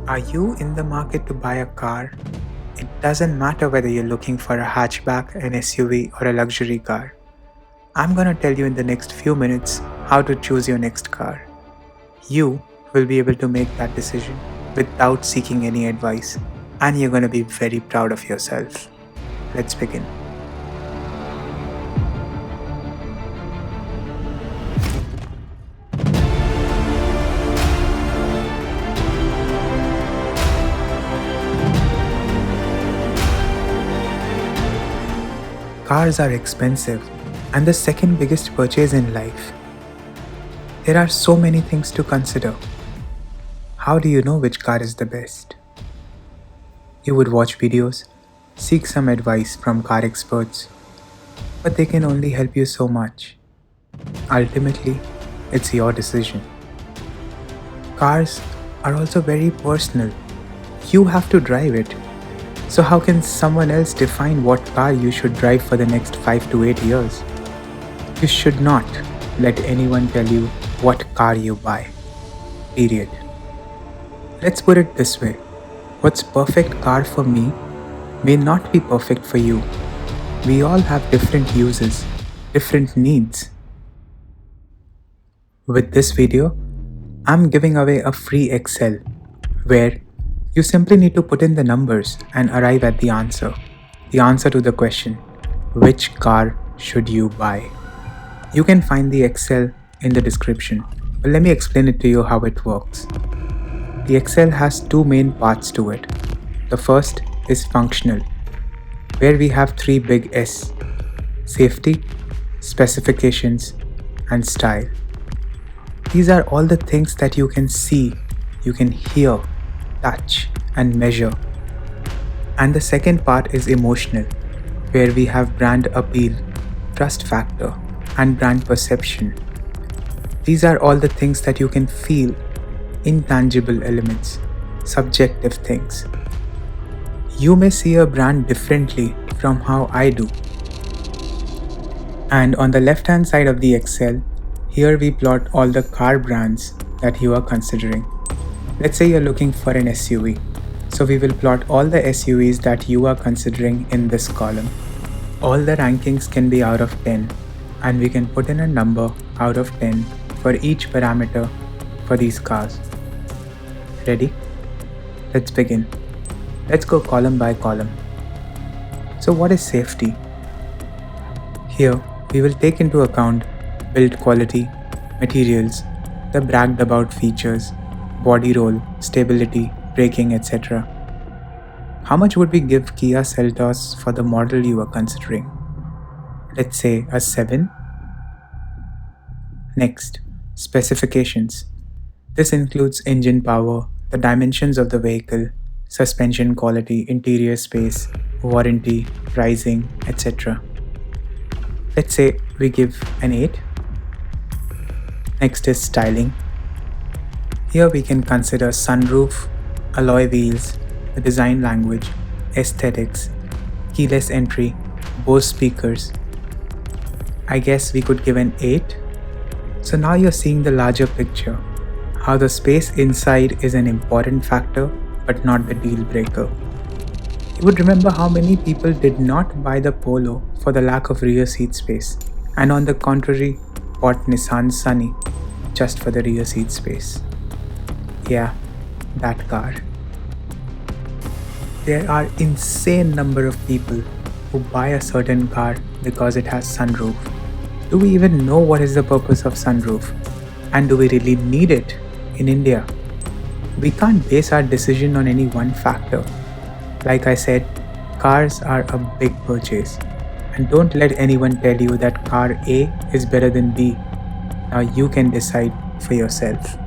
Are you in the market to buy a car? It doesn't matter whether you're looking for a hatchback, an SUV, or a luxury car. I'm gonna tell you in the next few minutes how to choose your next car. You will be able to make that decision without seeking any advice, and you're gonna be very proud of yourself. Let's begin. Cars are expensive and the second biggest purchase in life. There are so many things to consider. How do you know which car is the best? You would watch videos, seek some advice from car experts, but they can only help you so much. Ultimately, it's your decision. Cars are also very personal. You have to drive it. So, how can someone else define what car you should drive for the next 5 to 8 years? You should not let anyone tell you what car you buy. Period. Let's put it this way: what's perfect car for me may not be perfect for you. We all have different uses, different needs. With this video, I'm giving away a free Excel where you simply need to put in the numbers and arrive at the answer to the question, which car should you buy? You can find the Excel in the description, but let me explain it to you how it works. The Excel has two main parts to it. The first is functional, where we have three big S: safety, specifications, and style. These are all the things that you can see, you can hear, touch, and measure. And the second part is emotional, where we have brand appeal, trust factor, and brand perception. These are all the things that you can feel, intangible elements, subjective things. You may see a brand differently from how I do. And on the left hand side of the Excel, here we plot all the car brands that you are considering. Let's say you're looking for an SUV. So we will plot all the SUVs that you are considering in this column. All the rankings can be out of 10, and we can put in a number out of 10 for each parameter for these cars. Ready? Let's begin. Let's go column by column. So what is safety? Here we will take into account build quality, materials, the bragged about features, body roll, stability, braking, etc. How much would we give Kia Seltos for the model you are considering? Let's say a 7. Next, specifications. This includes engine power, the dimensions of the vehicle, suspension quality, interior space, warranty, pricing, etc. Let's say we give an 8. Next is styling. Here we can consider sunroof, alloy wheels, the design language, aesthetics, keyless entry, Bose speakers. I guess we could give an 8. So now you're seeing the larger picture, how the space inside is an important factor but not the deal breaker. You would remember how many people did not buy the Polo for the lack of rear seat space, and on the contrary bought Nissan Sunny just for the rear seat space. Yeah, that car. There are insane number of people who buy a certain car because it has sunroof. Do we even know what is the purpose of sunroof? And do we really need it in India? We can't base our decision on any one factor. Like I said, cars are a big purchase. And don't let anyone tell you that car A is better than B. Now you can decide for yourself.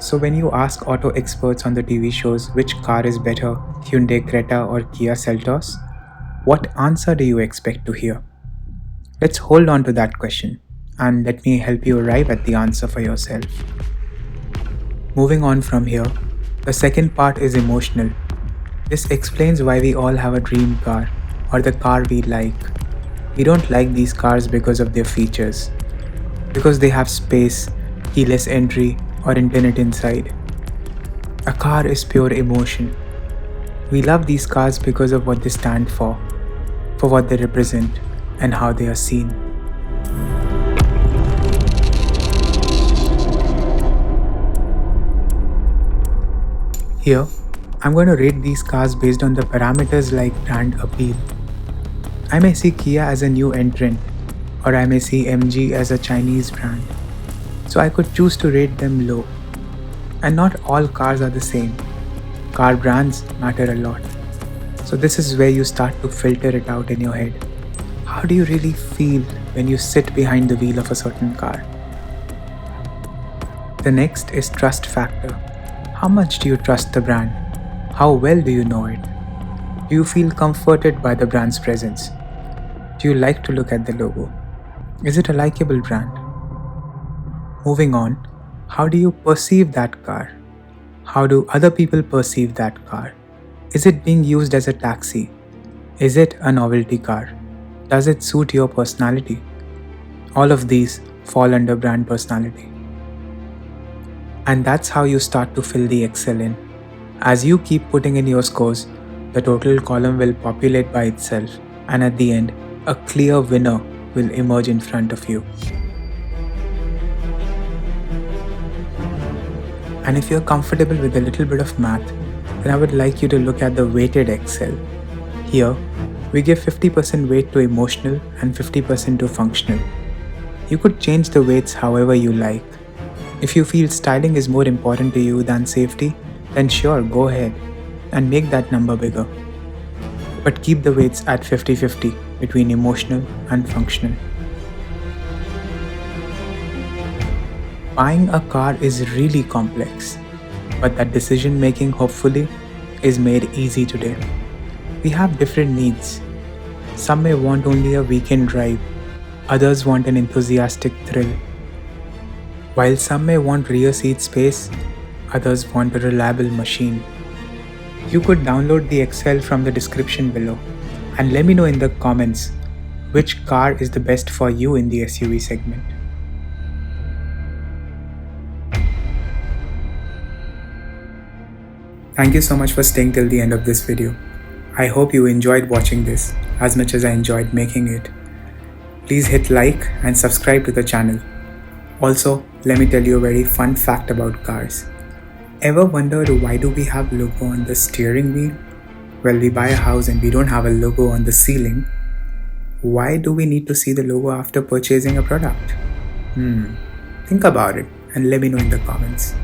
So when you ask auto experts on the TV shows which car is better, Hyundai Creta or Kia Seltos, what answer do you expect to hear? Let's hold on to that question and let me help you arrive at the answer for yourself. Moving on from here, the second part is emotional. This explains why we all have a dream car or the car we like. We don't like these cars because of their features, because they have space, keyless entry, or internet inside. A car is pure emotion. We love these cars because of what they stand for what they represent, and how they are seen. Here, I'm going to rate these cars based on the parameters like brand appeal. I may see Kia as a new entrant, or I may see MG as a Chinese brand. So I could choose to rate them low. And not all cars are the same. Car brands matter a lot. So this is where you start to filter it out in your head. How do you really feel when you sit behind the wheel of a certain car? The next is trust factor. How much do you trust the brand? How well do you know it? Do you feel comforted by the brand's presence? Do you like to look at the logo? Is it a likable brand? Moving on, how do you perceive that car? How do other people perceive that car? Is it being used as a taxi? Is it a novelty car? Does it suit your personality? All of these fall under brand personality. And that's how you start to fill the Excel in. As you keep putting in your scores, the total column will populate by itself, and at the end, a clear winner will emerge in front of you. And if you're comfortable with a little bit of math, then I would like you to look at the weighted Excel. Here, we give 50% weight to emotional and 50% to functional. You could change the weights however you like. If you feel styling is more important to you than safety, then sure, go ahead and make that number bigger. But keep the weights at 50-50 between emotional and functional. Buying a car is really complex, but that decision making hopefully is made easy today. We have different needs. Some may want only a weekend drive, others want an enthusiastic thrill. While some may want rear seat space, others want a reliable machine. You could download the Excel from the description below and let me know in the comments which car is the best for you in the SUV segment. Thank you so much for staying till the end of this video. I hope you enjoyed watching this as much as I enjoyed making it. Please hit like and subscribe to the channel. Also, let me tell you a very fun fact about cars. Ever wondered why do we have logo on the steering wheel? Well, we buy a house and we don't have a logo on the ceiling. Why do we need to see the logo after purchasing a product? Think about it and let me know in the comments.